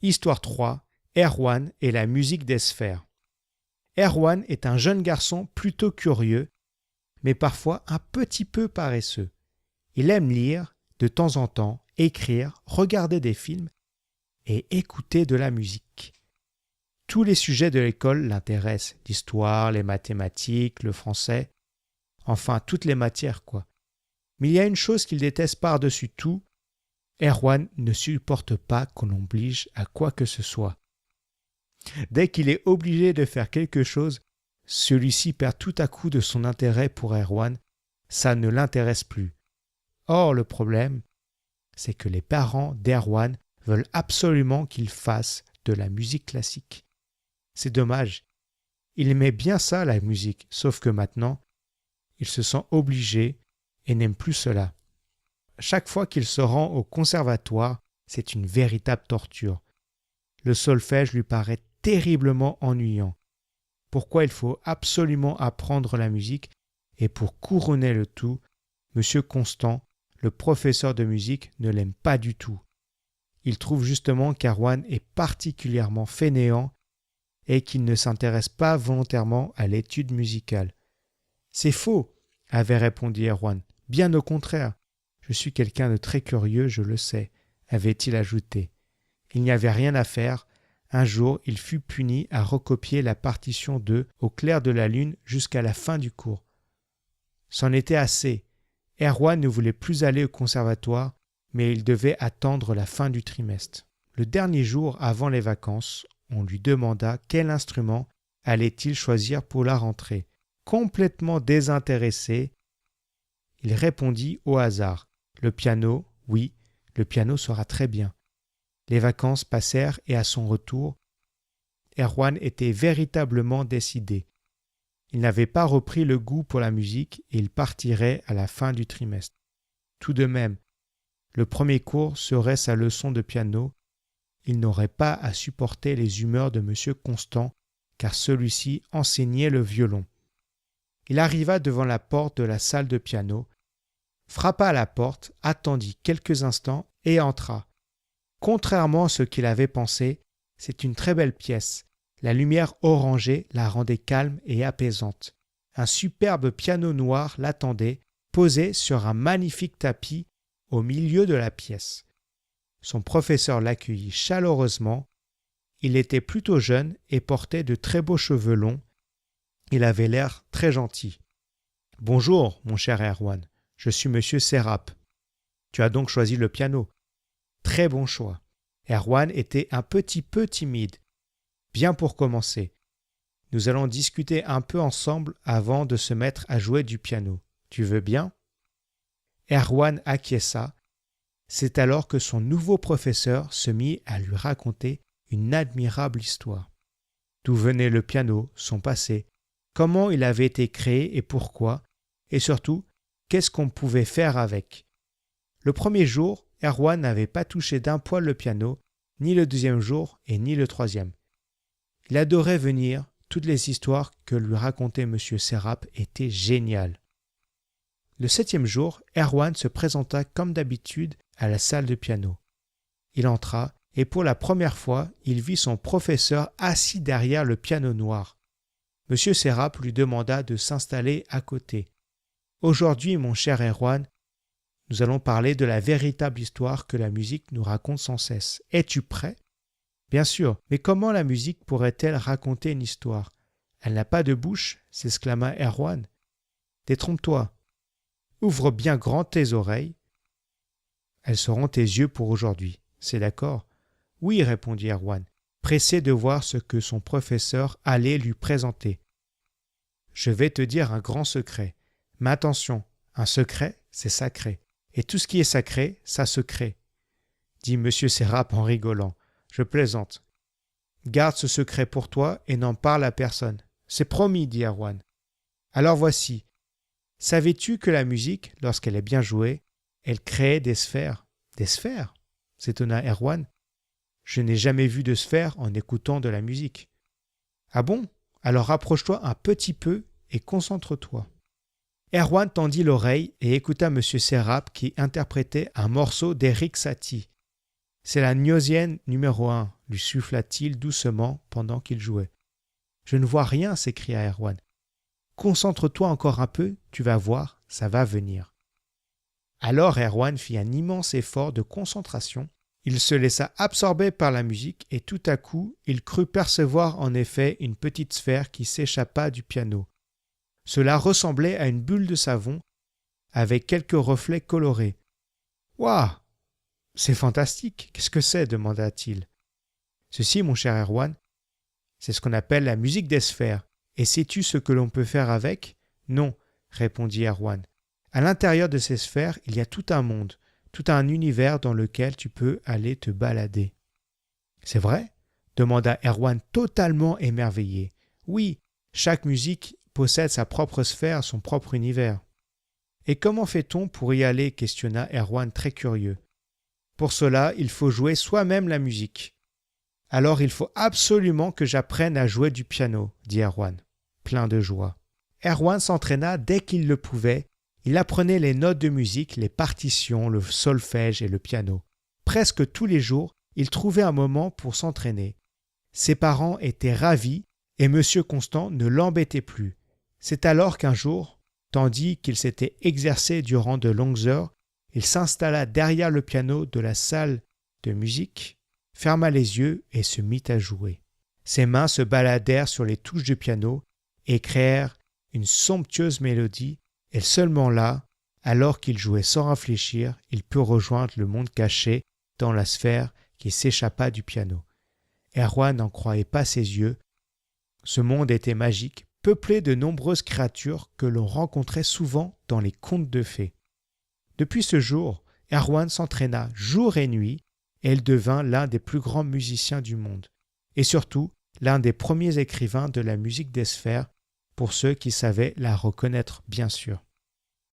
Histoire 3. Erwan et la musique des sphères. Erwan est un jeune garçon plutôt curieux, mais parfois un petit peu paresseux. Il aime lire, de temps en temps, écrire, regarder des films et écouter de la musique. Tous les sujets de l'école l'intéressent, l'histoire, les mathématiques, le français, enfin toutes les matières quoi. Mais il y a une chose qu'il déteste par-dessus tout, Erwan ne supporte pas qu'on l'oblige à quoi que ce soit. Dès qu'il est obligé de faire quelque chose, celui-ci perd tout à coup de son intérêt pour Erwan, ça ne l'intéresse plus. Or le problème, c'est que les parents d'Erwan veulent absolument qu'il fasse de la musique classique. C'est dommage, il aimait bien ça la musique, sauf que maintenant, il se sent obligé et n'aime plus cela. Chaque fois qu'il se rend au conservatoire, c'est une véritable torture. Le solfège lui paraît terriblement ennuyant. Pourquoi il faut absolument apprendre la musique et pour couronner le tout, M. Constant, le professeur de musique, ne l'aime pas du tout. Il trouve justement qu'Erwan est particulièrement fainéant et qu'il ne s'intéresse pas volontairement à l'étude musicale. « C'est faux !» avait répondu Erwan. « Bien au contraire. Je suis quelqu'un de très curieux, je le sais, » avait-il ajouté. Il n'y avait rien à faire. Un jour, il fut puni à recopier la partition de « Au clair de la lune » jusqu'à la fin du cours. C'en était assez. Erwan ne voulait plus aller au conservatoire, mais il devait attendre la fin du trimestre. Le dernier jour avant les vacances, on lui demanda quel instrument allait-il choisir pour la rentrée. Complètement désintéressé, il répondit au hasard. Le piano, oui, le piano sera très bien. Les vacances passèrent et à son retour, Erwan était véritablement décidé. Il n'avait pas repris le goût pour la musique et il partirait à la fin du trimestre. Tout de même, le premier cours serait sa leçon de piano. Il n'aurait pas à supporter les humeurs de M. Constant, car celui-ci enseignait le violon. Il arriva devant la porte de la salle de piano, frappa à la porte, attendit quelques instants et entra. Contrairement à ce qu'il avait pensé, c'est une très belle pièce. La lumière orangée la rendait calme et apaisante. Un superbe piano noir l'attendait, posé sur un magnifique tapis au milieu de la pièce. Son professeur l'accueillit chaleureusement. Il était plutôt jeune et portait de très beaux cheveux longs. Il avait l'air très gentil. « Bonjour, mon cher Erwan, je suis monsieur Serap. Tu as donc choisi le piano. Très bon choix. » Erwan était un petit peu timide. « Bien pour commencer. Nous allons discuter un peu ensemble avant de se mettre à jouer du piano. Tu veux bien ?» Erwan acquiesça. C'est alors que son nouveau professeur se mit à lui raconter une admirable histoire. D'où venait le piano, son passé, comment il avait été créé et pourquoi, et surtout, qu'est-ce qu'on pouvait faire avec. Le premier jour, Erwan n'avait pas touché d'un poil le piano, ni le deuxième jour et ni le troisième. Il adorait venir, toutes les histoires que lui racontait M. Serap étaient géniales. Le 7e jour, Erwan se présenta comme d'habitude à la salle de piano. Il entra et pour la première fois, il vit son professeur assis derrière le piano noir. M. Serap lui demanda de s'installer à côté. « Aujourd'hui, mon cher Erwan, nous allons parler de la véritable histoire que la musique nous raconte sans cesse. Es-tu prêt ?»« Bien sûr, mais comment la musique pourrait-elle raconter une histoire ? Elle n'a pas de bouche, » s'exclama Erwan. « Détrompe-toi. Ouvre bien grand tes oreilles. Elles seront tes yeux pour aujourd'hui. C'est d'accord ? » « Oui, » répondit Erwan, pressé de voir ce que son professeur allait lui présenter. « Je vais te dire un grand secret. Mais attention, un secret, c'est sacré. Et tout ce qui est sacré, ça se crée. » dit M. Serap en rigolant. « Je plaisante. Garde ce secret pour toi et n'en parle à personne. C'est promis, dit Erwan. Alors voici. Savais-tu que la musique, lorsqu'elle est bien jouée, elle crée des sphères ? » « Des sphères ?» s'étonna Erwan. « Je n'ai jamais vu de sphères en écoutant de la musique. »« Ah bon ? Alors rapproche-toi un petit peu et concentre-toi. » Erwan tendit l'oreille et écouta M. Serap qui interprétait un morceau d'Erik Satie. C'est la Gnossienne numéro 1, lui souffla-t-il doucement pendant qu'il jouait. Je ne vois rien, s'écria Erwan. Concentre-toi encore un peu, tu vas voir, ça va venir. Alors Erwan fit un immense effort de concentration. Il se laissa absorber par la musique et tout à coup, il crut percevoir en effet une petite sphère qui s'échappa du piano. Cela ressemblait à une bulle de savon avec quelques reflets colorés. « Waouh ! C'est fantastique, qu'est-ce que c'est » demanda-t-il. « Ceci, mon cher Erwan, c'est ce qu'on appelle la musique des sphères. Et sais-tu ce que l'on peut faire avec ? » ?»« Non, répondit Erwan. À l'intérieur de ces sphères, il y a tout un monde, tout un univers dans lequel tu peux aller te balader. »« C'est vrai ? » demanda Erwan totalement émerveillé. « Oui, chaque musique possède sa propre sphère, son propre univers. »« Et comment fait-on pour y aller ? » questionna Erwan très curieux. « Pour cela, il faut jouer soi-même la musique. »« Alors il faut absolument que j'apprenne à jouer du piano, » dit Erwan, plein de joie. Erwan s'entraîna dès qu'il le pouvait. Il apprenait les notes de musique, les partitions, le solfège et le piano. Presque tous les jours, il trouvait un moment pour s'entraîner. Ses parents étaient ravis et M. Constant ne l'embêtait plus. C'est alors qu'un jour, tandis qu'il s'était exercé durant de longues heures, il s'installa derrière le piano de la salle de musique, ferma les yeux et se mit à jouer. Ses mains se baladèrent sur les touches du piano et créèrent une somptueuse mélodie. Et seulement là, alors qu'il jouait sans réfléchir, il put rejoindre le monde caché dans la sphère qui s'échappa du piano. Erwan n'en croyait pas ses yeux. Ce monde était magique, peuplé de nombreuses créatures que l'on rencontrait souvent dans les contes de fées. Depuis ce jour, Erwan s'entraîna jour et nuit et il devint l'un des plus grands musiciens du monde. Et surtout, l'un des premiers écrivains de la musique des sphères, pour ceux qui savaient la reconnaître bien sûr.